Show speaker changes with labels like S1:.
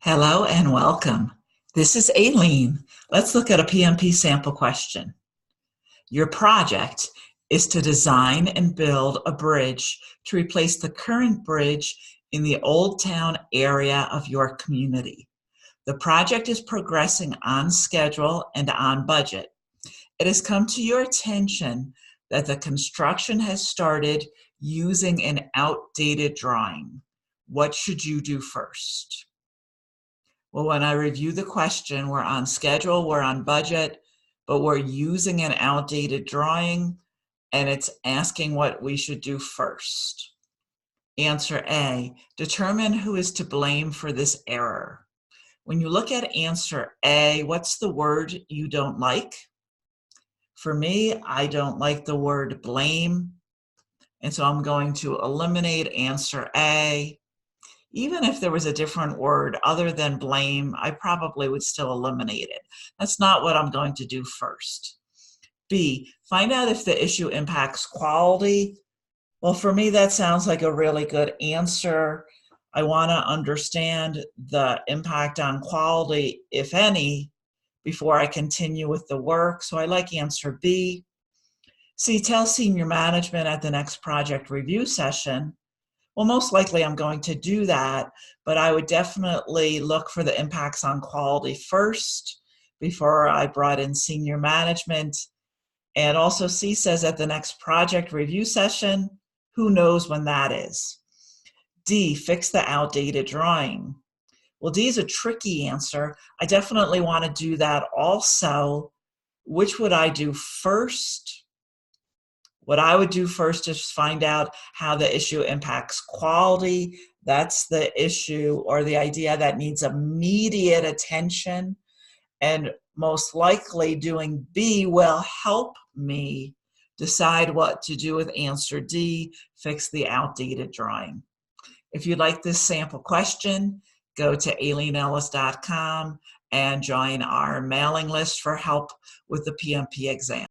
S1: Hello and welcome. This is Aileen. Let's look at a PMP sample question. Your project is to design and build a bridge to replace the current bridge in the Old Town area of your community. The project is progressing on schedule and on budget. It has come to your attention that the construction has started using an outdated drawing. What should you do first? Well, when I review the question, we're on schedule, we're on budget, but we're using an outdated drawing, and it's asking what we should do first. Answer A, determine who is to blame for this error. When you look at answer A, what's the word you don't like? For me, I don't like the word blame, and so I'm going to eliminate answer A. Even if there was a different word other than blame, I probably would still eliminate it. That's not what I'm going to do first. B, find out if the issue impacts quality. Well, for me, that sounds like a really good answer. I want to understand the impact on quality, if any, before I continue with the work. So I like answer B. C, tell senior management at the next project review session. Well, most likely I'm going to do that, but I would definitely look for the impacts on quality first before I brought in senior management. And also C says at the next project review session, who knows when that is. D, fix the outdated drawing. Well, D is a tricky answer. I definitely want to do that also. Which would I do first? What I would do first is find out how the issue impacts quality. That's the issue or the idea that needs immediate attention. And most likely doing B will help me decide what to do with answer D, fix the outdated drawing. If you'd like this sample question, go to AileenEllis.com and join our mailing list for help with the PMP exam.